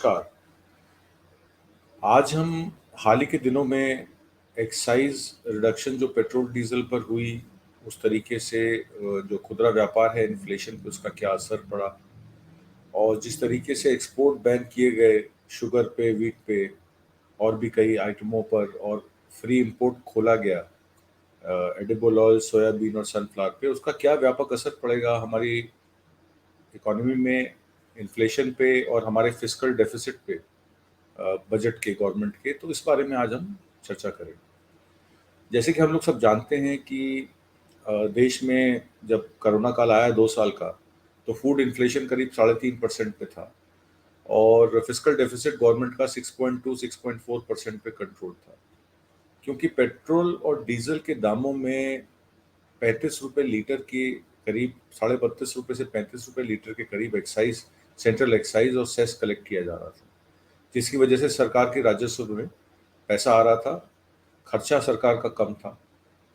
नमस्कार। आज हम हाल ही के दिनों में एक्साइज़ रिडक्शन जो पेट्रोल डीज़ल पर हुई, उस तरीके से जो खुदरा व्यापार है इन्फ्लेशन पे उसका क्या असर पड़ा और जिस तरीके से एक्सपोर्ट बैन किए गए शुगर पे, व्हीट पे और भी कई आइटमों पर और फ्री इंपोर्ट खोला गया एडिबल ऑयल, सोयाबीन और सनफ्लावर पे, उसका क्या व्यापक असर पड़ेगा हमारी इकोनॉमी में, इन्फ्लेशन पे और हमारे फिस्कल डेफिसिट पे बजट के गवर्नमेंट के। तो इस बारे में आज हम चर्चा करेंगे। जैसे कि हम लोग सब जानते हैं कि देश में जब कोरोना काल आया 2 साल का, तो फूड इन्फ्लेशन करीब 3.5% पे था और फिस्कल डेफिसिट गवर्नमेंट का 6.2-6.4% पे कंट्रोल था, क्योंकि पेट्रोल और डीजल के दामों में 35 रुपये लीटर के करीब, 32.5 रुपये से 35 रुपये लीटर के करीब एक्साइज, सेंट्रल एक्साइज और सेस कलेक्ट किया जा रहा था, जिसकी वजह से सरकार के राजस्व में पैसा आ रहा था, खर्चा सरकार का कम था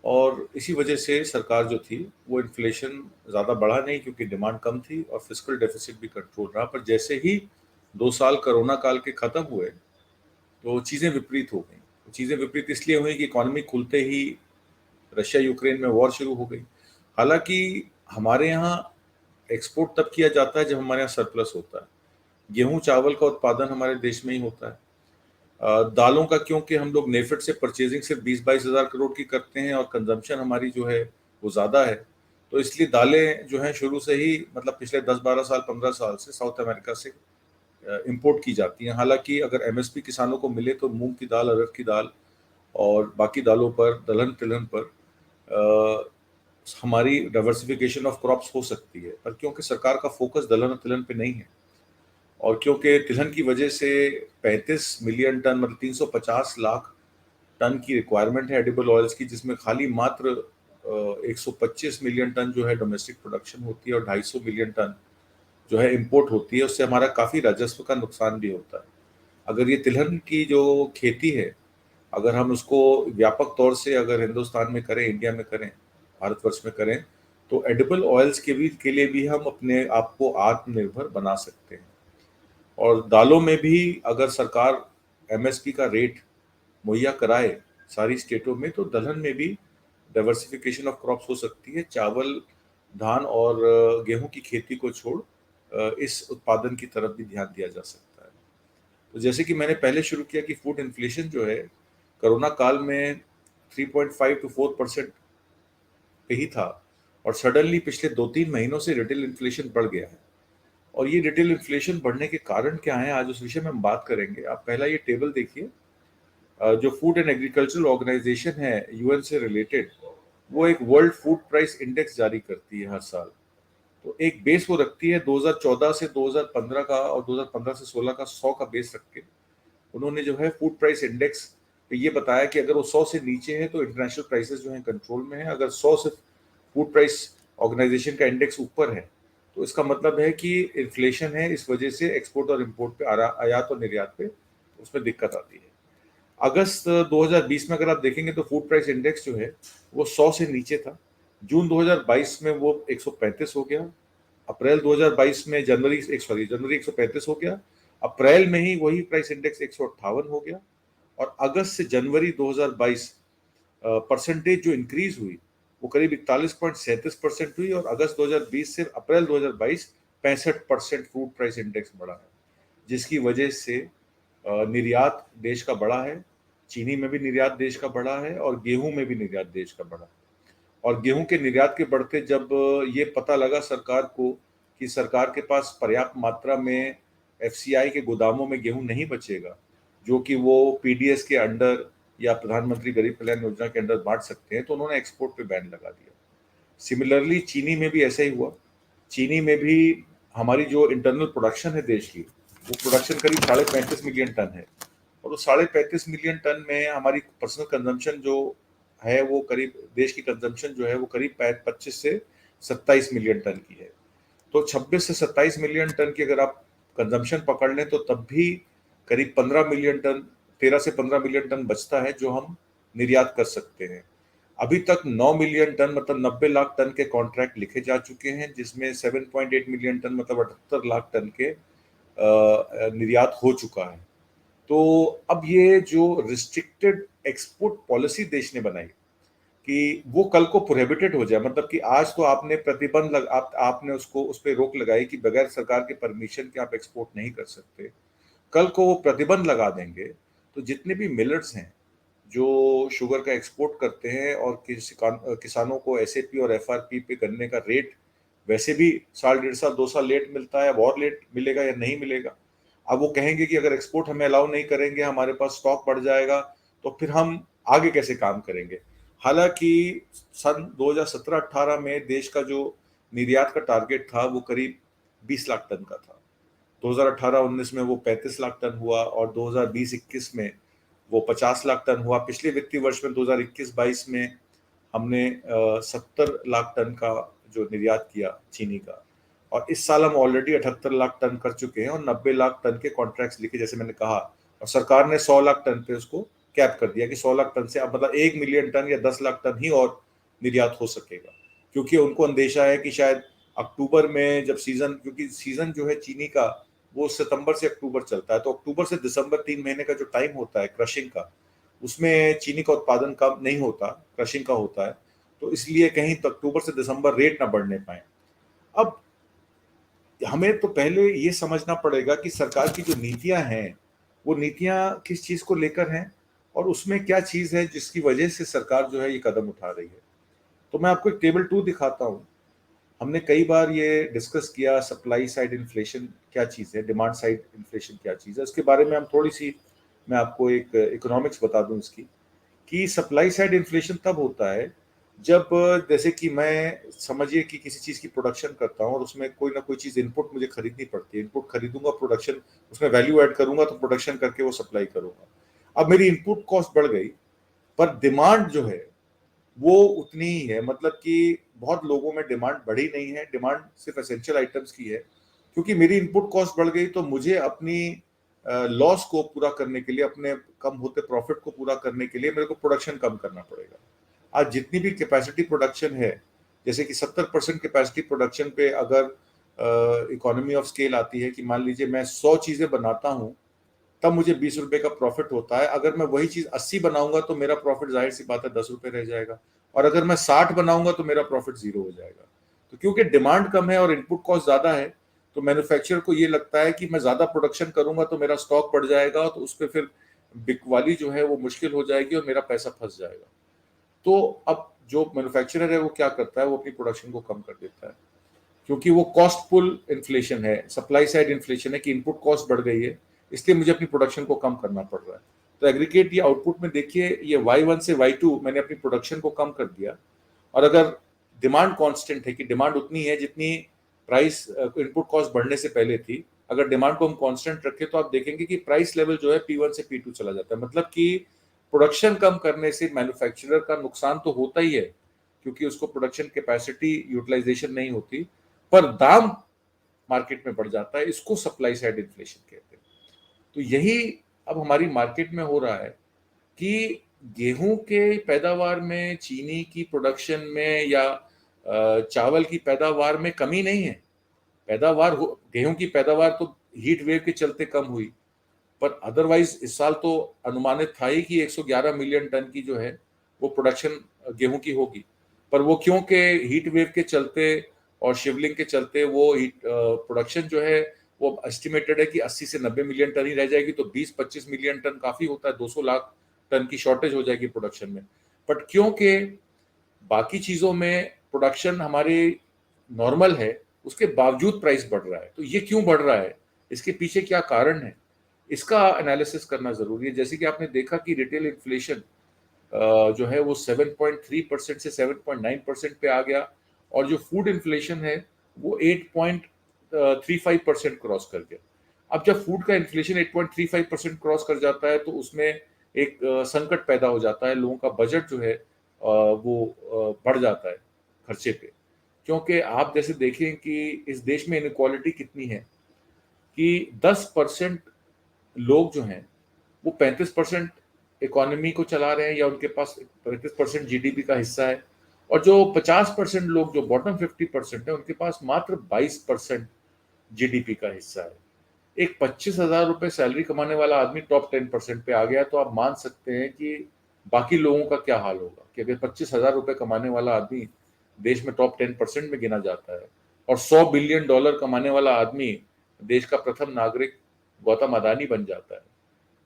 और इसी वजह से सरकार जो थी वो इन्फ्लेशन ज़्यादा बढ़ा नहीं, क्योंकि डिमांड कम थी और फिस्कल डेफिसिट भी कंट्रोल रहा। पर जैसे ही 2 साल कोरोना काल के ख़त्म हुए, तो चीज़ें विपरीत हो गई। चीज़ें विपरीत इसलिए हुई कि इकोनॉमी खुलते ही रशिया यूक्रेन में वॉर शुरू हो गई। हालांकि हमारे यहाँ एक्सपोर्ट तब किया जाता है जब हमारे यहाँ सरप्लस होता है। गेहूं चावल का उत्पादन हमारे देश में ही होता है। दालों का क्योंकि हम लोग नेफेड से परचेजिंग सिर्फ 20-22 हज़ार करोड़ की करते हैं और कंजम्पशन हमारी जो है वो ज़्यादा है, तो इसलिए दालें जो हैं शुरू से ही, मतलब पिछले 10-12 साल, 15 साल से साउथ अमेरिका से इंपोर्ट की जाती हैं। हालांकि अगर एमएसपी किसानों को मिले तो मूंग की दाल, अरहर की दाल और बाकी दालों पर, दलहन तिलहन पर हमारी डाइवर्सिफिकेशन ऑफ क्रॉप्स हो सकती है। पर क्योंकि सरकार का फोकस दलहन और तिलहन पे नहीं है और क्योंकि तिलहन की वजह से 35 मिलियन टन, मतलब 350 लाख टन की रिक्वायरमेंट है एडिबल ऑयल्स की, जिसमें खाली मात्र 125 मिलियन टन जो है डोमेस्टिक प्रोडक्शन होती है और 250 मिलियन टन जो है इंपोर्ट होती है। उससे हमारा काफ़ी राजस्व का नुकसान भी होता है। अगर ये तिलहन की जो खेती है, अगर हम उसको व्यापक तौर से अगर हिंदुस्तान में करें, इंडिया में करें, भारतवर्ष में करें, तो एडिबल ऑयल्स के लिए भी हम अपने आप को आत्मनिर्भर बना सकते हैं। और दालों में भी अगर सरकार एमएसपी का रेट मुहैया कराए सारी स्टेटों में, तो दलहन में भी डाइवर्सिफिकेशन ऑफ क्रॉप्स हो सकती है। चावल, धान और गेहूं की खेती को छोड़ इस उत्पादन की तरफ भी ध्यान दिया जा सकता है। तो जैसे कि मैंने पहले शुरू किया कि फूड इन्फ्लेशन जो है कोरोना काल में 3.5 to 4% पे ही था और सडनली पिछले 2-3 महीनों से रिटेल इन्फ्लेशन बढ़ गया है। और ये रिटेल इन्फ्लेशन बढ़ने के कारण क्या है, आज उस विषय में हम बात करेंगे। आप पहला ये टेबल देखिए। जो फूड एंड एग्रीकल्चरल ऑर्गेनाइजेशन है यूएन से रिलेटेड, वो एक वर्ल्ड फूड प्राइस इंडेक्स जारी करती है हर साल। तो एक बेस वो रखती है 2014 से 2015 का और 2015 से 16 का 100 का बेस रख के उन्होंने जो है फूड प्राइस इंडेक्स पे ये बताया कि अगर वो 100 से नीचे है तो इंटरनेशनल प्राइसेस जो है कंट्रोल में है। अगर 100 से फूड प्राइस ऑर्गेनाइजेशन का इंडेक्स ऊपर है, तो इसका मतलब है कि इन्फ्लेशन है, इस वजह से एक्सपोर्ट और इम्पोर्ट पे, आयात और निर्यात पे उसमें दिक्कत आती है। अगस्त 2020 में अगर आप देखेंगे तो फूड प्राइस इंडेक्स जो है वो 100 से नीचे था। जून 2022 में वो 135 हो गया। अप्रैल 2022 में जनवरी 135 हो गया। अप्रैल में ही वही प्राइस इंडेक्स 158 हो गया और अगस्त से जनवरी 2022 परसेंटेज जो इंक्रीज हुई वो करीब 41.37% हुई और अगस्त 2020 से अप्रैल 2022 65% फूड प्राइस इंडेक्स बढ़ा है, जिसकी वजह से निर्यात देश का बढ़ा है। चीनी में भी निर्यात देश का बढ़ा है और गेहूं में भी निर्यात देश का बढ़ा है। और गेहूं के निर्यात के बढ़ते जब ये पता लगा सरकार को कि सरकार के पास पर्याप्त मात्रा में एफसीआई के गोदामों में गेहूं नहीं बचेगा, जो कि वो पीडीएस के अंडर या प्रधानमंत्री गरीब कल्याण योजना के अंडर बांट सकते हैं, तो उन्होंने एक्सपोर्ट पे बैन लगा दिया। सिमिलरली चीनी में भी ऐसा ही हुआ। चीनी में भी हमारी जो इंटरनल प्रोडक्शन है देश की, वो प्रोडक्शन करीब 35.5 मिलियन टन है और उस 35.5 मिलियन टन में हमारी पर्सनल कंजम्पशन जो है वो करीब, देश की कंजम्पशन जो है वो करीब 25 से 27 मिलियन टन की है। तो 26 से 27 मिलियन टन की अगर आप कंजम्पशन पकड़ लें तो तब भी करीब 15 मिलियन टन, 13 से 15 मिलियन टन बचता है जो हम निर्यात कर सकते हैं। अभी तक 9 मिलियन टन, मतलब 90 लाख टन के कॉन्ट्रैक्ट लिखे जा चुके हैं, जिसमें 7.8 मिलियन टन, मतलब 78 लाख टन के निर्यात हो चुका है। तो अब ये जो रिस्ट्रिक्टेड एक्सपोर्ट पॉलिसी देश ने बनाई कि वो कल को प्रोहिबिटेड हो जाए, मतलब कि आज तो आपने प्रतिबंध आपने उसको उस पर रोक लगाई कि बगैर सरकार के परमिशन के आप एक्सपोर्ट नहीं कर सकते, कल को वो प्रतिबंध लगा देंगे तो जितने भी मिलर्स हैं जो शुगर का एक्सपोर्ट करते हैं और किसानों को एसएपी और एफआरपी पे गन्ने का रेट वैसे भी साल, 1.5 साल, 2 साल लेट मिलता है, अब और लेट मिलेगा या नहीं मिलेगा। अब वो कहेंगे कि अगर एक्सपोर्ट हमें अलाउ नहीं करेंगे, हमारे पास स्टॉक बढ़ जाएगा, तो फिर हम आगे कैसे काम करेंगे। हालांकि सन 2017-18 में देश का जो निर्यात का टारगेट था वो करीब 20 लाख टन का था। 2018-19 में वो 35 लाख टन हुआ और 2020-21 में वो 50 लाख टन हुआ। पिछले वित्तीय वर्ष में 2021-22 में हमने 70 लाख टन का जो निर्यात किया चीनी का, और इस साल हम ऑलरेडी 78 लाख टन कर चुके हैं और 90 लाख टन के कॉन्ट्रैक्ट्स लिखे, जैसे मैंने कहा, और सरकार ने 100 लाख टन पे उसको कैप कर दिया कि 100 लाख टन से अब मतलब 1 मिलियन टन या 10 लाख टन ही और निर्यात हो सकेगा, क्योंकि उनको अंदेशा है कि शायद अक्टूबर में जब सीजन, क्योंकि सीजन जो है चीनी का वो सितंबर से अक्टूबर चलता है, तो अक्टूबर से दिसंबर 3 महीने का जो टाइम होता है क्रशिंग का, उसमें चीनी का उत्पादन कम नहीं होता, क्रशिंग का होता है, तो इसलिए कहीं तो अक्टूबर से दिसंबर रेट ना बढ़ने पाए। अब हमें तो पहले ये समझना पड़ेगा कि सरकार की जो नीतियां हैं वो नीतियां किस चीज को लेकर हैं और उसमें क्या चीज है जिसकी वजह से सरकार जो है ये कदम उठा रही है। तो मैं आपको एक टेबल 2 दिखाता हूँ। हमने कई बार ये डिस्कस किया सप्लाई साइड इन्फ्लेशन क्या चीज़ है, डिमांड साइड इन्फ्लेशन क्या चीज़ है, उसके बारे में हम थोड़ी सी, मैं आपको एक इकोनॉमिक्स बता दूं इसकी, कि सप्लाई साइड इन्फ्लेशन तब होता है जब, जैसे कि मैं समझिए कि किसी चीज़ की प्रोडक्शन करता हूँ और उसमें कोई ना कोई चीज़ इनपुट मुझे खरीदनी पड़ती है, इनपुट खरीदूंगा, प्रोडक्शन उसमें वैल्यू ऐड करूंगा तो प्रोडक्शन करके वो सप्लाई करूंगा। अब मेरी इनपुट कॉस्ट बढ़ गई पर डिमांड जो है वो उतनी ही है, मतलब कि बहुत लोगों में डिमांड बढ़ी नहीं है, डिमांड सिर्फ एसेंशियल आइटम्स की है। क्योंकि मेरी इनपुट कॉस्ट बढ़ गई तो मुझे अपनी लॉस को पूरा करने के लिए, अपने कम होते प्रॉफिट को पूरा करने के लिए मेरे को प्रोडक्शन कम करना पड़ेगा। आज जितनी भी कैपेसिटी प्रोडक्शन है, जैसे कि 70% कैपेसिटी प्रोडक्शन पे अगर इकोनॉमी ऑफ स्केल आती है कि मान लीजिए मैं 100 चीजें बनाता हूँ तब मुझे 20 रुपए का प्रॉफिट होता है। अगर मैं वही चीज 80 बनाऊंगा तो मेरा प्रॉफिट जाहिर सी बात है 10 रुपए रह जाएगा, और अगर मैं 60 बनाऊंगा तो मेरा प्रॉफिट 0 हो जाएगा। तो क्योंकि डिमांड कम है और इनपुट कॉस्ट ज्यादा है, तो मैन्युफैक्चरर को ये लगता है कि मैं ज्यादा प्रोडक्शन करूंगा तो मेरा स्टॉक बढ़ जाएगा, तो उस पर फिर बिकवाली जो है वो मुश्किल हो जाएगी और मेरा पैसा फंस जाएगा। तो अब जो मैन्युफैक्चरर है वो क्या करता है, वो अपनी प्रोडक्शन को कम कर देता है, क्योंकि वो कॉस्ट पुल इन्फ्लेशन है, सप्लाई साइड इन्फ्लेशन है कि इनपुट कॉस्ट बढ़ गई है, इसलिए मुझे अपनी प्रोडक्शन को कम करना पड़ रहा है। तो एग्रीगेट ये आउटपुट में देखिए, ये Y1 से Y2 मैंने अपनी प्रोडक्शन को कम कर दिया, और अगर डिमांड कांस्टेंट है कि डिमांड उतनी है जितनी प्राइस इनपुट कॉस्ट बढ़ने से पहले थी, अगर डिमांड को हम कांस्टेंट रखें तो आप देखेंगे कि प्राइस लेवल जो है P1 से P2 चला जाता है। मतलब कि प्रोडक्शन कम करने से मैन्युफैक्चरर का नुकसान तो होता ही है, क्योंकि उसको प्रोडक्शन कैपेसिटी यूटिलाइजेशन नहीं होती, पर दाम मार्केट में बढ़ जाता है, इसको सप्लाई साइड इन्फ्लेशन कहते हैं। तो यही अब हमारी मार्केट में हो रहा है कि गेहूं के पैदावार में, चीनी की प्रोडक्शन में या चावल की पैदावार में कमी नहीं है। पैदावार गेहूं की पैदावार तो हीट वेव के चलते कम हुई, पर अदरवाइज इस साल तो अनुमानित था ही कि 111 मिलियन टन की जो है वो प्रोडक्शन गेहूं की होगी, पर वो क्योंकि हीट वेव के चलते और शिवलिंग के चलते वो हीट प्रोडक्शन जो है वो एस्टिमेटेड है कि 80 से 90 मिलियन टन ही रह जाएगी। तो 20-25 मिलियन टन काफी होता है, 200 लाख टन की शॉर्टेज हो जाएगी प्रोडक्शन में। बट क्योंकि बाकी चीजों में प्रोडक्शन हमारे नॉर्मल है, उसके बावजूद प्राइस बढ़ रहा है। तो ये क्यों बढ़ रहा है, इसके पीछे क्या कारण है, इसका एनालिसिस करना जरूरी है। जैसे कि आपने देखा कि रिटेल इन्फ्लेशन जो है वो 7.3% से 7.9% पे आ गया, और जो फूड इन्फ्लेशन है वो 8.35% क्रॉस कर गया। अब जब फूड का इन्फ्लेशन 8.35% क्रॉस कर जाता है तो उसमें एक संकट पैदा हो जाता है, लोगों का बजट जो है वो बढ़ जाता है खर्चे पे। क्योंकि आप जैसे देखें कि इस देश में इनक्वालिटी कितनी है कि 10% लोग जो हैं वो 35% इकोनॉमी को चला रहे हैं या उनके पास 35% जीडीपी का हिस्सा है, और जो 50% लोग जो बॉटम 50% है उनके पास मात्र 22% जीडीपी का हिस्सा है। एक 25,000 रुपये सैलरी कमाने वाला आदमी टॉप 10% पे आ गया, तो आप मान सकते हैं कि बाकी लोगों का क्या हाल होगा कि अगर 25,000 रुपये कमाने वाला आदमी देश में टॉप 10% में गिना जाता है और $100 बिलियन कमाने वाला आदमी देश का प्रथम नागरिक गौतम अदानी बन जाता है,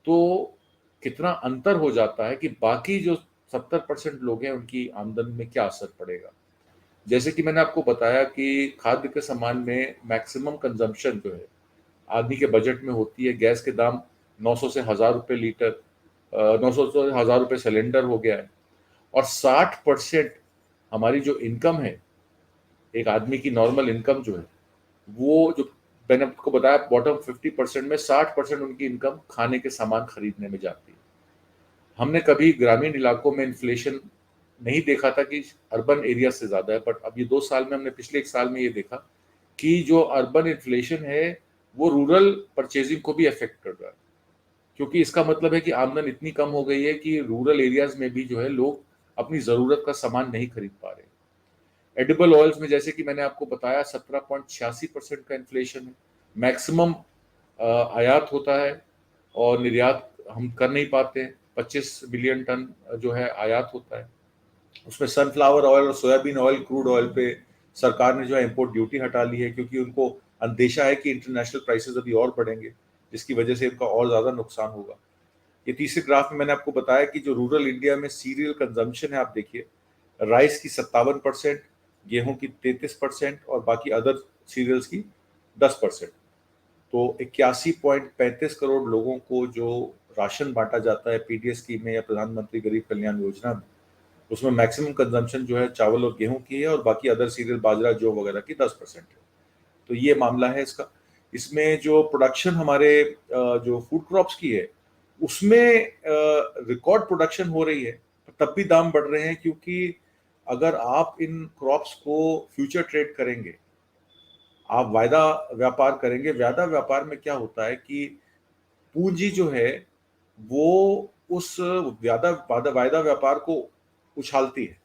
तो कितना अंतर हो जाता है कि बाकी जो 70% लोग हैं उनकी आमदन में क्या असर पड़ेगा। जैसे कि मैंने आपको बताया कि खाद्य के सामान में मैक्सिमम कंजम्पशन जो है आदमी के बजट में होती है। गैस के दाम 900 से 1000 रुपये लीटर, 900 से 1000 रुपये सिलेंडर हो गया है। और 60% हमारी जो इनकम है, एक आदमी की नॉर्मल इनकम जो है, वो जो मैंने आपको बताया बॉटम 50% में 60% उनकी इनकम खाने के सामान खरीदने में जाती है। हमने कभी ग्रामीण इलाकों में इन्फ्लेशन नहीं देखा था कि अर्बन एरिया से ज्यादा है, बट अब ये 2 साल में हमने पिछले 1 साल में ये देखा कि जो अर्बन इन्फ्लेशन है वो रूरल परचेजिंग को भी अफेक्ट कर रहा है, क्योंकि इसका मतलब है कि आमदन इतनी कम हो गई है कि रूरल एरियाज में भी जो है लोग अपनी जरूरत का सामान नहीं खरीद पा रहे। एडिबल ऑयल्स में जैसे कि मैंने आपको बताया 17.86% का इन्फ्लेशन है। मैक्सिमम आयात होता है और निर्यात हम कर नहीं पाते। 25 बिलियन टन जो है आयात होता है, उसमें सनफ्लावर ऑयल और सोयाबीन ऑयल, क्रूड ऑयल पे सरकार ने जो है इम्पोर्ट ड्यूटी हटा ली है, क्योंकि उनको अंदेशा है कि इंटरनेशनल प्राइसेस अभी और बढ़ेंगे, जिसकी वजह से इनका और ज़्यादा नुकसान होगा। ये तीसरे ग्राफ में मैंने आपको बताया कि जो रूरल इंडिया में सीरियल कंजम्पशन है, आप देखिए राइस की 57%, गेहूं की 33% और बाकी अदर सीरियल्स की 10%। तो 81.35 करोड़ लोगों को जो राशन बांटा जाता है पीडीएस स्कीम में या प्रधानमंत्री गरीब कल्याण योजना में, उसमें मैक्सिमम कंजम्पशन जो है चावल और गेहूं की है और बाकी अदर सीरियल बाजरा जौ वगैरह की 10% है। तो ये मामला है इसका। इसमें जो प्रोडक्शन हमारे जो फूड क्रॉप्स की है उसमें रिकॉर्ड प्रोडक्शन हो रही है, तब भी दाम बढ़ रहे हैं, क्योंकि अगर आप इन क्रॉप्स को फ्यूचर ट्रेड करेंगे, आप वायदा व्यापार करेंगे, वायदा व्यापार में क्या होता है कि पूंजी जो है वो उस वायदा वायदा वायदा व्यापार को उछालती है।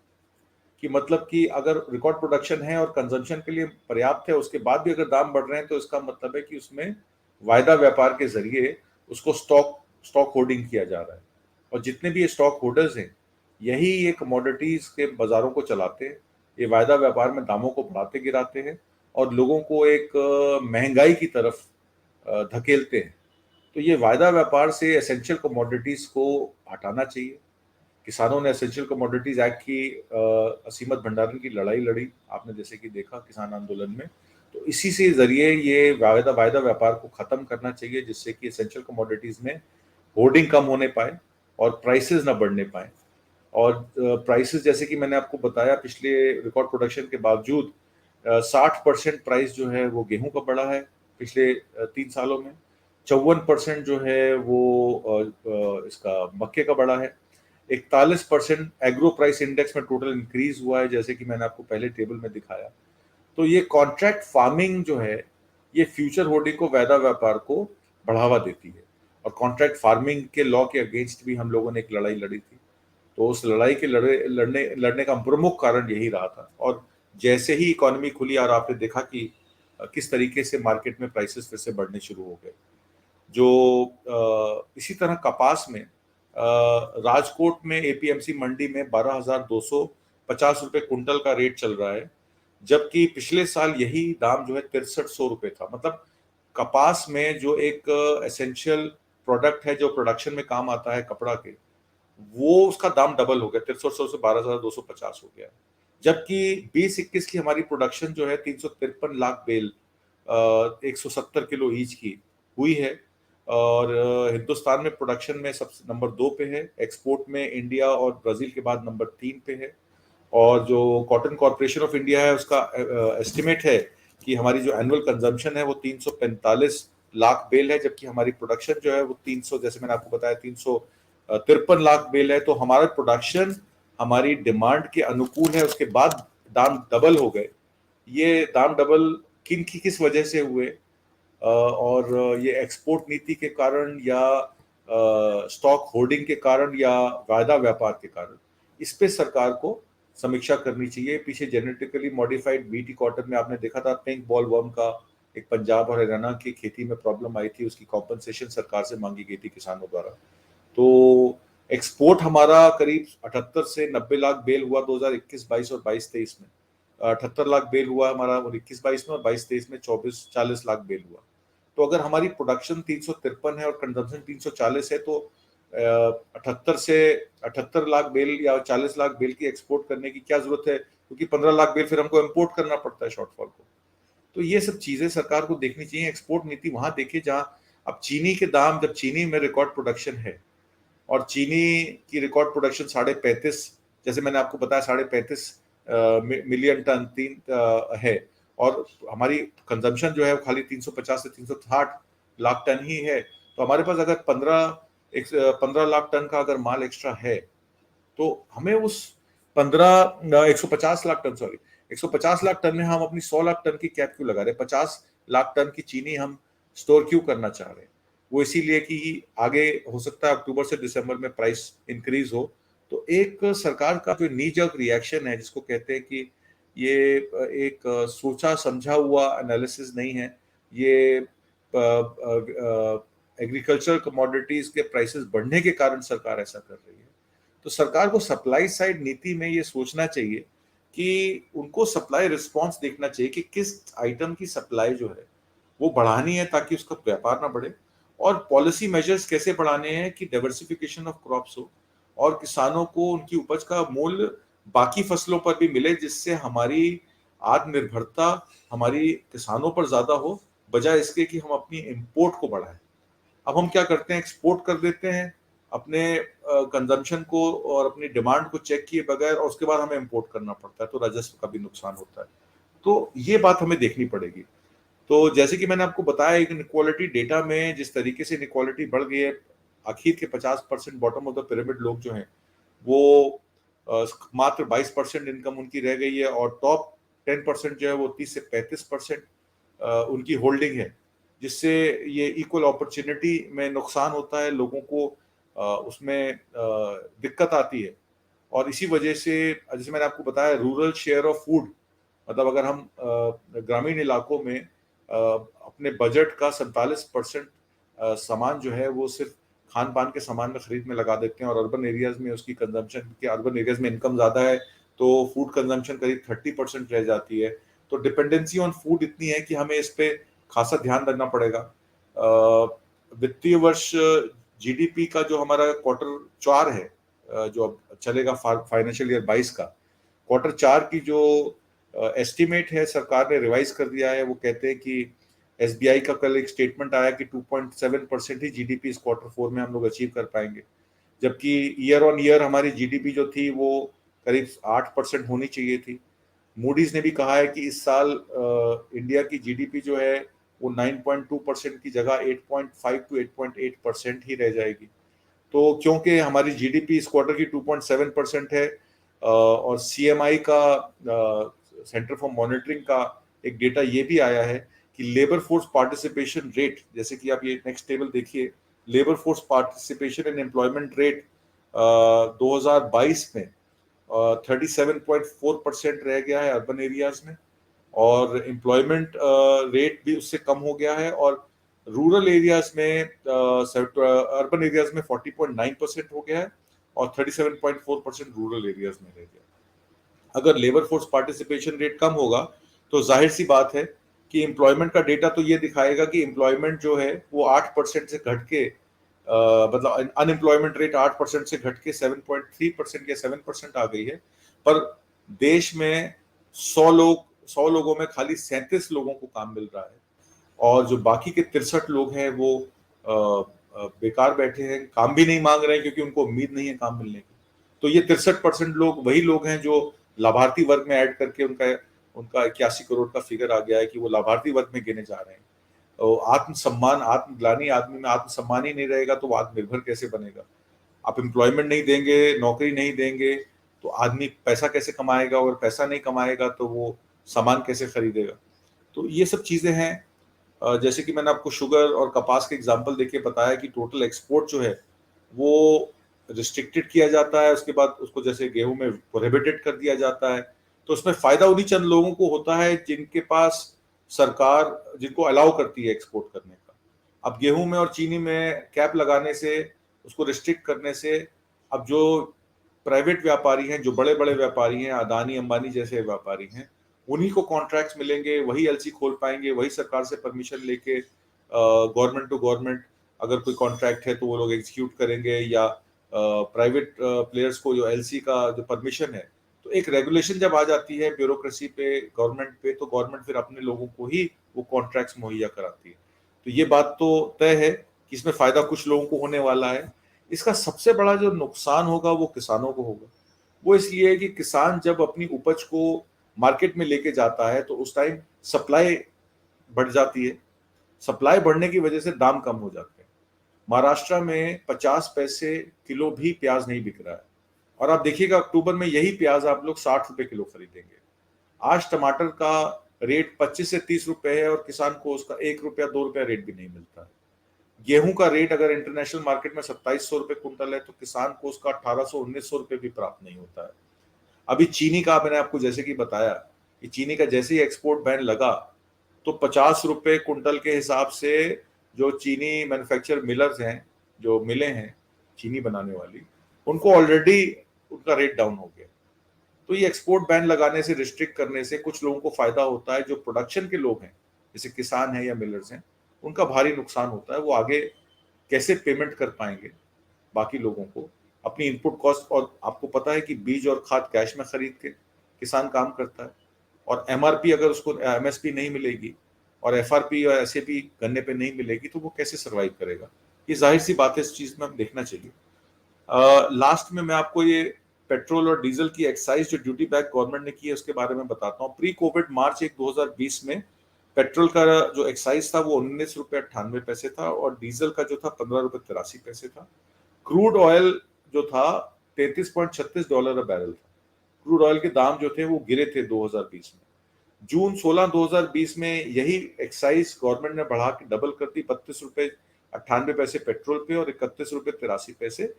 कि मतलब कि अगर रिकॉर्ड प्रोडक्शन है और कंजम्पशन के लिए पर्याप्त है, उसके बाद भी अगर दाम बढ़ रहे हैं, तो इसका मतलब है कि उसमें वायदा व्यापार के जरिए उसको स्टॉक स्टॉक होल्डिंग किया जा रहा है। और जितने भी ये स्टॉक होल्डर्स हैं, यही ये कमोडिटीज के बाजारों को चलाते हैं। ये वायदा व्यापार में दामों को बढ़ाते गिराते हैं और लोगों को एक महंगाई की तरफ धकेलते हैं। तो ये वायदा व्यापार से एसेंशियल कमोडिटीज को हटाना चाहिए। किसानों ने एसेंशियल कमोडिटीज एक्ट की असीमत भंडारण की लड़ाई लड़ी, आपने जैसे कि देखा किसान आंदोलन में। तो इसी से जरिए ये वायदा वायदा व्यापार को खत्म करना चाहिए, जिससे कि एसेंशियल कमोडिटीज में होर्डिंग कम होने पाए और प्राइसेस ना बढ़ने पाए। और प्राइसेस जैसे कि मैंने आपको बताया, पिछले रिकॉर्ड प्रोडक्शन के बावजूद 60% प्राइस जो है वो गेहूं का बढ़ा है पिछले 3 सालों में। 54% जो है वो इसका मक्के का बढ़ा है। 41% एग्रो प्राइस इंडेक्स में टोटल इंक्रीज हुआ है, जैसे कि मैंने आपको पहले टेबल में दिखाया। तो ये कॉन्ट्रैक्ट फार्मिंग जो है, ये फ्यूचर होल्डिंग को, वायदा व्यापार को बढ़ावा देती है। और कॉन्ट्रैक्ट फार्मिंग के लॉ के अगेंस्ट भी हम लोगों ने एक लड़ाई लड़ी थी। तो उस लड़ाई के लड़ने का प्रमुख कारण यही रहा था। और जैसे ही इकोनॉमी खुली और आपने देखा कि किस तरीके से मार्केट में प्राइसेस फिर से बढ़ने शुरू हो गए। जो इसी तरह कपास में राजकोट में एपीएमसी मंडी में 12,250 रुपये कुंटल का रेट चल रहा है, जबकि पिछले साल यही दाम जो है 6300 रुपये था। मतलब कपास में जो एक एसेंशियल प्रोडक्ट है, जो प्रोडक्शन में काम आता है कपड़ा के, वो उसका दाम डबल हो गया, 6300 से 12,250 हो गया। जबकि 20-21 की हमारी प्रोडक्शन जो है 353 लाख बेल 170 किलो ईच की हुई है। और हिंदुस्तान में प्रोडक्शन में सबसे नंबर 2 पे है, एक्सपोर्ट में इंडिया और ब्राजील के बाद नंबर 3 पे है। और जो कॉटन कॉर्पोरेशन ऑफ इंडिया है, उसका एस्टिमेट है कि हमारी जो एनुअल कंजम्पशन है वो 345 लाख बेल है, जबकि हमारी प्रोडक्शन जो है वो 300, जैसे मैंने आपको बताया 353 लाख बेल है। तो हमारा प्रोडक्शन हमारी डिमांड के अनुकूल है, उसके बाद दाम डबल हो गए। ये दाम डबल किस वजह से हुए, और ये एक्सपोर्ट नीति के कारण या स्टॉक होल्डिंग के कारण या वायदा व्यापार के कारण, इस पे सरकार को समीक्षा करनी चाहिए। पीछे जेनेटिकली मॉडिफाइड बीटी कॉटन में आपने देखा था पिंक बॉल वर्म का एक पंजाब और हरियाणा की खेती में प्रॉब्लम आई थी, उसकी कॉम्पनसेशन सरकार से मांगी गई थी किसानों द्वारा। तो एक्सपोर्ट हमारा करीब 78 से 90 लाख बेल हुआ 2021-22 और 22-23 में। 78 लाख बेल हुआ हमारा 21-22 में, और 22-23 में 40 लाख बेल हुआ। तो अगर हमारी प्रोडक्शन 353 है और कंजम्पशन 340 है, तो 78 लाख बेल या 40 लाख बेल की एक्सपोर्ट करने की क्या जरूरत है, क्योंकि 15 लाख बेल फिर हमको इंपोर्ट करना पड़ता है शॉर्टफॉल को। तो ये सब चीजें सरकार को देखनी चाहिए। एक्सपोर्ट नीति वहां देखे जहां अब चीनी के दाम, जब चीनी में रिकॉर्ड प्रोडक्शन है और चीनी की रिकॉर्ड प्रोडक्शन 35.5, जैसे मैंने आपको बताया 35.5 मिलियन टन है, और हमारी कंजम्पशन जो है वो खाली 350 से 360 लाख टन ही है। तो हमारे पास अगर 15 लाख टन का अगर माल एक्स्ट्रा है, तो हमें उस 150 lakh ton, sorry 150 lakh ton में हम अपनी 100 लाख टन की कैप क्यों लगा रहे हैं? 50 लाख टन की चीनी हम स्टोर क्यों करना चाह रहे हैं? वो इसीलिए कि आगे हो सकता है अक्टूबर से दिसंबर में प्राइस इंक्रीज हो। तो एक सरकार का जो नी जर्क रिएक्शन है, जिसको कहते हैं कि ये एक सोचा समझा हुआ एनालिसिस नहीं है, ये एग्रीकल्चर कमोडिटीज के प्राइसेस बढ़ने के कारण सरकार ऐसा कर रही है। तो सरकार को सप्लाई साइड नीति में ये सोचना चाहिए कि उनको सप्लाई रिस्पांस देखना चाहिए कि किस आइटम की सप्लाई जो है वो बढ़ानी है ताकि उसका व्यापार ना बढ़े, और पॉलिसी मेजर्स कैसे बढ़ाने हैं कि डाइवर्सिफिकेशन ऑफ क्रॉप्स हो और किसानों को उनकी उपज का मूल्य बाकी फसलों पर भी मिले, जिससे हमारी आत्मनिर्भरता हमारी किसानों पर ज्यादा हो, बजाय इसके कि हम अपनी इंपोर्ट को बढ़ाएं। अब हम क्या करते हैं, एक्सपोर्ट कर देते हैं अपने कंजम्पशन को और अपनी डिमांड को चेक किए बगैर, और उसके बाद हमें इंपोर्ट करना पड़ता है, तो राजस्व का भी नुकसान होता है। तो ये बात हमें देखनी पड़ेगी। तो जैसे कि मैंने आपको बताया, इनइक्वालिटी डेटा में जिस तरीके से इनइक्वालिटी बढ़ गई है, आखिर के 50% बॉटम ऑफ द पिरामिड लोग जो हैं वो मात्र 22% इनकम उनकी रह गई है, और टॉप 10% जो है वो 30 से 35% उनकी होल्डिंग है, जिससे ये इक्वल अपॉर्चुनिटी में नुकसान होता है, लोगों को उसमें दिक्कत आती है। और इसी वजह से जैसे मैंने आपको बताया, रूरल शेयर ऑफ फूड, मतलब अगर हम ग्रामीण इलाकों में अपने बजट का 47% सामान जो है वो सिर्फ खान पान के सामान में खरीद में लगा देते हैं, और अर्बन एरियाज में उसकी कंजम्पशन के, अर्बन एरियाज में इनकम ज्यादा है तो फूड कंजम्पशन करीब 30% रह जाती है। तो डिपेंडेंसी ऑन फूड इतनी है कि हमें इस पे खासा ध्यान रखना पड़ेगा। वित्तीय वर्ष जीडीपी का जो हमारा Q4 है, जो अब चलेगा फाइनेंशियल ईयर 22 का, Q4 की जो एस्टिमेट है सरकार ने रिवाइज कर दिया है। वो कहते हैं कि एसबीआई का कल एक स्टेटमेंट आया कि 2.7% ही जीडीपी इस Q4 में हम लोग अचीव कर पाएंगे, जबकि ईयर ऑन ईयर हमारी जीडीपी जो थी वो करीब 8% होनी चाहिए थी। मूडीज ने भी कहा है कि इस साल इंडिया की जीडीपी जो है वो 9.2% की जगह 8.5 to 8.8% ही रह जाएगी। तो क्योंकि हमारी जीडीपी इस क्वार्टर की 2.7% है, और सीएमआई का, सेंटर फॉर मॉनिटरिंग का एक डेटा ये भी आया है कि लेबर फोर्स पार्टिसिपेशन रेट, जैसे कि आप ये नेक्स्ट टेबल देखिए, labour force participation in employment rate 2022 में 37.4% रह गया है अर्बन एरियाज में, और एम्प्लॉयमेंट रेट भी उससे कम हो गया है, और रूरल एरियाज में अर्बन एरियाज में 40.9% हो गया है, और 37.4% रूरल एरियाज में रह गया। अगर लेबर फोर्स पार्टिसिपेशन रेट कम होगा तो जाहिर सी बात है कि एम्प्लॉयमेंट का डेटा तो ये दिखाएगा कि एम्प्लॉयमेंट जो है वो 8% से घट के मतलब अनएम्प्लॉयमेंट रेट 8% से घट के 7.3% या 7% आ गई है। पर देश में 100 लोगों में खाली 37 लोगों को काम मिल रहा है, और जो बाकी के 63 लोग हैं वो बेकार बैठे हैं, काम भी नहीं मांग रहे हैं क्योंकि उनको उम्मीद नहीं है काम मिलने की। तो ये 63% लोग वही लोग हैं जो लाभार्थी वर्ग में ऐड करके उनका उनका 81 करोड़ का फिगर आ गया है कि वो लाभार्थी वर्ग में गिने जा रहे हैं। तो आत्मसम्मान, आत्मग्लानी, आदमी में आत्मसम्मान ही नहीं रहेगा तो वो आत्मनिर्भर कैसे बनेगा? आप एम्प्लॉयमेंट नहीं देंगे, नौकरी नहीं देंगे, तो आदमी पैसा कैसे कमाएगा, और पैसा नहीं कमाएगा तो वो सामान कैसे खरीदेगा? तो ये सब चीजें हैं। जैसे कि मैंने आपको शुगर और कपास के एग्जाम्पल देके बताया कि टोटल एक्सपोर्ट जो है वो रिस्ट्रिक्टेड किया जाता है, उसके बाद उसको जैसे गेहूं में प्रोहिबिटेड कर दिया जाता है। तो उसमें फायदा उन्हीं चंद लोगों को होता है जिनके पास सरकार जिनको अलाउ करती है एक्सपोर्ट करने का। अब गेहूं में और चीनी में कैप लगाने से, उसको रिस्ट्रिक्ट करने से, अब जो प्राइवेट व्यापारी हैं, जो बड़े बड़े व्यापारी हैं, अदानी अंबानी जैसे व्यापारी हैं, उन्हीं को कॉन्ट्रैक्ट्स मिलेंगे, वही एलसी खोल पाएंगे, वही सरकार से परमिशन लेके गवर्नमेंट टू गवर्नमेंट अगर कोई कॉन्ट्रैक्ट है तो वो लोग एग्जीक्यूट करेंगे, या प्राइवेट प्लेयर्स को जो एलसी का जो परमिशन है। तो एक रेगुलेशन जब आ जाती है ब्यूरोक्रेसी पे, गवर्नमेंट पे, तो गवर्नमेंट फिर अपने लोगों को ही वो कॉन्ट्रैक्ट्स मुहैया कराती है। तो ये बात तो तय है कि इसमें फायदा कुछ लोगों को होने वाला है। इसका सबसे बड़ा जो नुकसान होगा वो किसानों को होगा। वो इसलिए है कि किसान जब अपनी उपज को मार्केट में लेके जाता है तो उस टाइम सप्लाई बढ़ जाती है, सप्लाई बढ़ने की वजह से दाम कम हो जाते हैं। महाराष्ट्र में 50 पैसे किलो भी प्याज नहीं बिक रहा है, और आप देखिएगा अक्टूबर में यही प्याज आप लोग 60 रुपए किलो खरीदेंगे। आज टमाटर का रेट 25 से 30 रुपए है और किसान को उसका 1 रुपया 2 रुपया रेट भी नहीं मिलता है। गेहूं का रेट अगर इंटरनेशनल मार्केट में 2700 रुपए कुंटल है तो किसान को उसका 1800-1900 रुपए भी प्राप्त नहीं होता है। अभी चीनी का मैंने आपको जैसे कि बताया कि चीनी का जैसे ही एक्सपोर्ट बैन लगा तो 50 रुपए कुंटल के हिसाब से जो चीनी मैन्युफैक्चर मिलर्स हैं, जो मिलें हैं चीनी बनाने वाली, उनको ऑलरेडी उनका रेट डाउन हो गया। तो ये एक्सपोर्ट बैन लगाने से, रिस्ट्रिक्ट करने से कुछ लोगों को फायदा होता है, जो प्रोडक्शन के लोग हैं जैसे किसान हैं या मिलर्स हैं, उनका भारी नुकसान होता है। वो आगे कैसे पेमेंट कर पाएंगे बाकी लोगों को अपनी इनपुट कॉस्ट। और आपको पता है कि बीज और खाद कैश में खरीद के किसान काम करता है, और एमआरपी अगर उसको एमएसपी नहीं मिलेगी और एफआरपी और एसएपी गन्ने पे नहीं मिलेगी तो वो कैसे सरवाइव करेगा। ये जाहिर सी बात है, इस चीज में हम देखना चाहिए। लास्ट में मैं आपको ये पेट्रोल और डीजल की एक्साइज जो ड्यूटी बैक गवर्नमेंट ने की है उसके बारे में बताता हूँ। प्री कोविड मार्च 2020 में पेट्रोल का जो एक्साइज था वो 19 रुपए 98 पैसे था, और डीजल का जो था 15 रुपए 83 पैसे था। क्रूड ऑयल जो था $33.36 बैरल था। क्रूड ऑयल के दाम जो थे वो गिरे थे 2020 में। जून 16 2020 में यही एक्साइज गवर्नमेंट ने बढ़ा के डबल कर दी, 32 रुपए 98 पैसे पेट्रोल पे और 31 रुपए 83 पैसे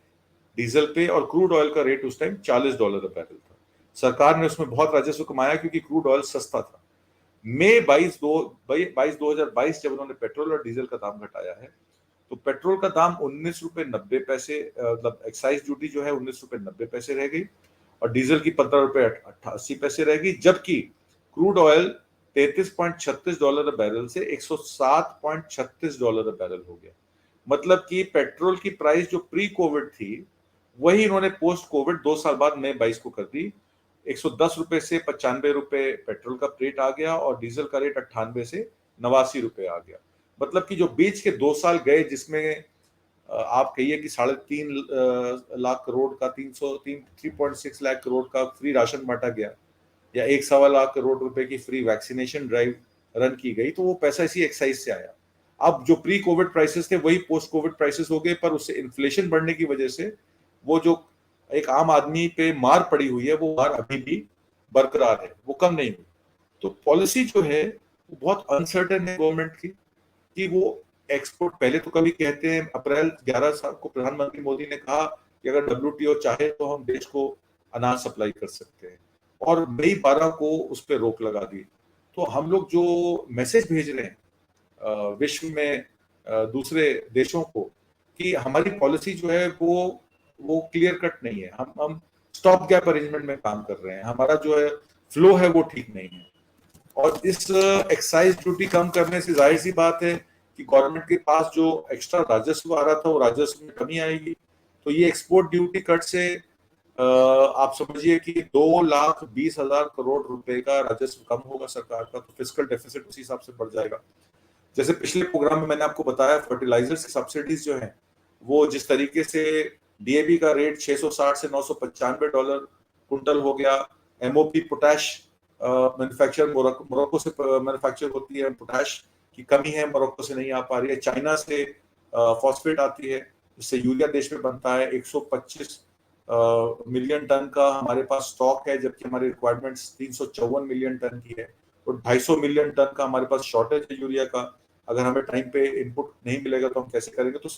डीजल पे, और क्रूड ऑयल का रेट उस टाइम $40 बैरल था। सरकार ने उसमें बहुत राजस्व कमाया क्योंकि क्रूड ऑयल सस्ता था। मई 2022 जब उन्होंने पेट्रोल और डीजल का दाम घटाया है तो पेट्रोल का दाम 19 रुपए 90 पैसे, मतलब एक्साइज ड्यूटी जो है 19 रुपए 90 पैसे रह गई, और डीजल की 15 रुपए 88 पैसे रह गई, जबकि क्रूड ऑयल $33.36 बैरल से $107.36 बैरल हो गया। मतलब कि पेट्रोल की प्राइस जो प्री कोविड थी वही इन्होंने पोस्ट कोविड 2 साल बाद मई 22 को कर दी। 110 रुपए से 95 रुपए पेट्रोल का रेट आ गया और डीजल का रेट 98 से 89 रुपए आ गया। मतलब कि जो बीच के 2 साल गए जिसमें आप कहिए कि 3.5 लाख करोड़ का 3.6 लाख करोड़ का फ्री राशन बांटा गया, या 1.25 करोड़ रुपए की फ्री वैक्सीनेशन ड्राइव रन की गई, तो वो पैसा इसी एक्साइज से आया। अब जो प्री कोविड प्राइसेस थे वही पोस्ट कोविड प्राइसेस हो गए, पर उससे इन्फ्लेशन बढ़ने की वजह से वो जो एक आम आदमी पे मार पड़ी हुई है वो मार अभी भी बरकरार है, वो कम नहीं हुई। तो पॉलिसी जो है वो बहुत अनसर्टेन है गवर्नमेंट की कि वो एक्सपोर्ट, पहले तो कभी कहते हैं अप्रैल 11 साल को प्रधानमंत्री मोदी ने कहा कि अगर डब्ल्यूटीओ चाहे तो हम देश को अनाज सप्लाई कर सकते हैं, और मई 12 को उस पर रोक लगा दी। तो हम लोग जो मैसेज भेज रहे हैं विश्व में दूसरे देशों को कि हमारी पॉलिसी जो है वो क्लियर कट नहीं है, हम स्टॉप गैप अरेंजमेंट में काम कर रहे हैं, हमारा जो है फ्लो है वो ठीक नहीं है। और इस एक्साइज ड्यूटी कम करने से जाहिर सी बात है कि गवर्नमेंट के पास जो एक्स्ट्रा राजस्व आ रहा था वो राजस्व में कमी आएगी। तो ये एक्सपोर्ट ड्यूटी कट से आप समझिए कि 2,20,000 करोड़ रुपए का राजस्व कम होगा सरकार का, तो फिस्कल डेफिसिट उसी हिसाब से बढ़ जाएगा। जैसे पिछले प्रोग्राम में मैंने आपको बताया, फर्टिलाइजर्स की सब्सिडीज जो है वो जिस तरीके से डीएपी का रेट 660 से $995 कुंटल हो गया, एमओपी पोटैश मैन्युफैक्चर मोरक्को से मैन्युफैक्चर होती है, पोटैश की कमी है, मोरक्को से नहीं आ पा रही है, चाइना से फॉस्फेट आती है जिससे यूरिया देश में बनता है। 125 मिलियन टन का हमारे पास स्टॉक है, जबकि हमारी रिक्वायरमेंट्स 354 मिलियन टन की है, तो 250 मिलियन टन का हमारे पास शॉर्टेज है यूरिया का। अगर हमें टाइम पे इनपुट नहीं मिलेगा तो हम कैसे करेंगे। तो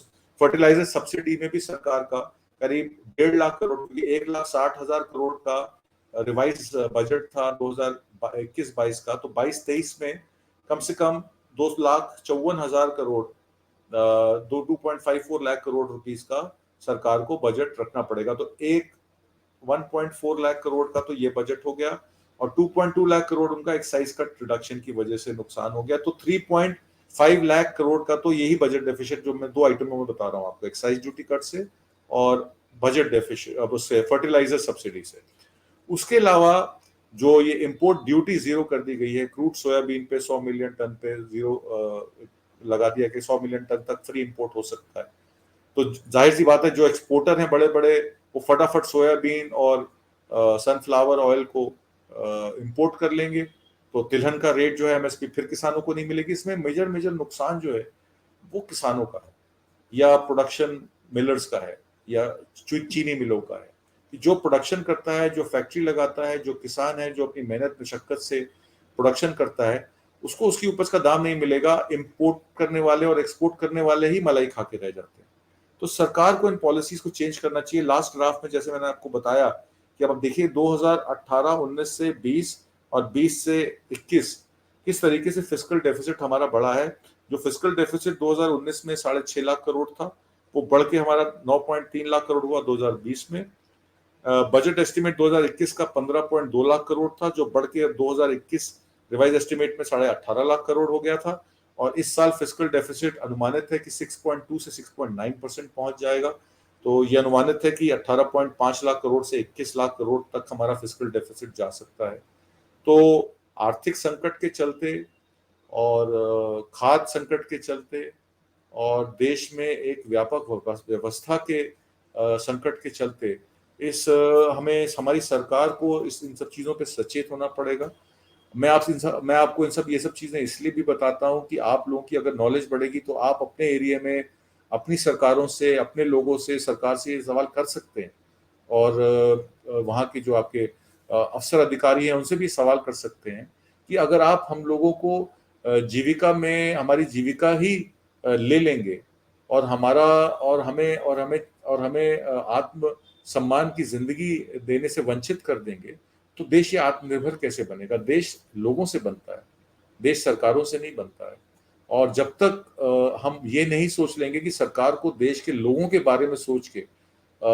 फर्टिलाइजर सब्सिडी में भी सरकार का करीब 1.5 लाख करोड़, 1,60,000 करोड़ का रिवाइज बजट था 2021-22 का, तो 22-23 में कम से कम 2,54,000 करोड़, 2.54 लाख करोड़ रुपीस का सरकार को बजट रखना पड़ेगा। तो एक 1.4 लाख करोड़ का तो ये बजट हो गया, और 2.2 लाख करोड़ उनका एक्साइज कट रिडक्शन की वजह से नुकसान हो गया। तो 3.5 लाख करोड़ का तो यही बजट डेफिसिट, जो मैं दो आइटमों में बता रहा हूँ आपको, एक्साइज ड्यूटी कट से और बजट डेफिसिट अब उससे फर्टिलाइजर सब्सिडी से। उसके अलावा जो ये इंपोर्ट ड्यूटी जीरो कर दी गई है, क्रूड सोयाबीन पे 100 मिलियन टन पे जीरो लगा दिया कि 100 मिलियन टन तक फ्री इंपोर्ट हो सकता है। तो जाहिर सी बात है जो एक्सपोर्टर हैं बड़े बड़े, वो फटाफट सोयाबीन और सनफ्लावर ऑयल को इंपोर्ट कर लेंगे, तो तिलहन का रेट जो है एमएसपी फिर किसानों को नहीं मिलेगी। इसमें मेजर मेजर नुकसान जो है वो किसानों का है, या प्रोडक्शन मिलर्स का है, या चीनी मिलों का है। जो प्रोडक्शन करता है, जो फैक्ट्री लगाता है, जो किसान है, जो अपनी मेहनत मशक्कत से प्रोडक्शन करता है, उसको उसकी उपज का दाम नहीं मिलेगा। इंपोर्ट करने वाले और एक्सपोर्ट करने वाले ही मलाई खा के रह जाते हैं। तो सरकार को इन पॉलिसीज को चेंज करना चाहिए। लास्ट ड्राफ्ट में जैसे मैंने आपको बताया कि अब देखिए 2018-19 से 20 और 20 से 21 किस तरीके से फिस्कल डेफिसिट हमारा बढ़ा है। जो फिस्कल डेफिसिट 2019 में 6.5 लाख करोड़ था, वो बढ़ के हमारा 9.3 लाख करोड़ हुआ 2020 में। बजट एस्टिमेट 2021 का 15.2 लाख करोड़ था, जो बढ़ के 2021 रिवाइज एस्टिमेट में 18.5 लाख करोड़ हो गया था। और इस साल फिस्कल डेफिसिट अनुमानित है कि 6.2 से 6.9% पहुंच जाएगा। तो ये अनुमानित है कि 18.5 लाख करोड़ से 21 लाख करोड़ तक हमारा फिस्कल डेफिसिट जा सकता है। तो आर्थिक संकट के चलते और खाद्य संकट के चलते और देश में एक व्यापक व्यवस्था के संकट के चलते हमें हमारी सरकार को इन सब चीज़ों पे सचेत होना पड़ेगा। मैं आपको ये सब चीज़ें इसलिए भी बताता हूँ कि आप लोगों की अगर नॉलेज बढ़ेगी तो आप अपने एरिया में अपनी सरकारों से, अपने लोगों से, सरकार से ये सवाल कर सकते हैं। और वहाँ के जो आपके अफसर अधिकारी हैं उनसे भी सवाल कर सकते हैं कि अगर आप हम लोगों को जीविका में हमारी जीविका ही ले लेंगे और हमारा और हमें आत्म सम्मान की जिंदगी देने से वंचित कर देंगे, तो देश ये आत्मनिर्भर कैसे बनेगा? देश लोगों से बनता है, देश सरकारों से नहीं बनता है। और जब तक हम ये नहीं सोच लेंगे कि सरकार को देश के लोगों के बारे में सोच के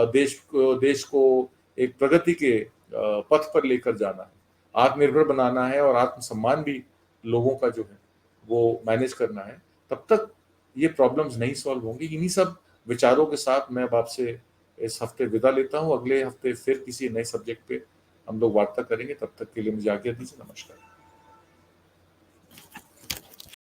देश को एक प्रगति के पथ पर लेकर जाना है, आत्मनिर्भर बनाना है और आत्मसम्मान भी लोगों का जो है वो मैनेज करना है, तब तक ये प्रॉब्लम्स नहीं सॉल्व होंगी। इन्हीं सब विचारों के साथ मैं अब आपसे इस हफ्ते विदा लेता हूँ। अगले हफ्ते फिर किसी नए सब्जेक्ट पे हम लोग वार्ता करेंगे। तब तक के लिए मुझे आज्ञा दीजिए। नमस्कार।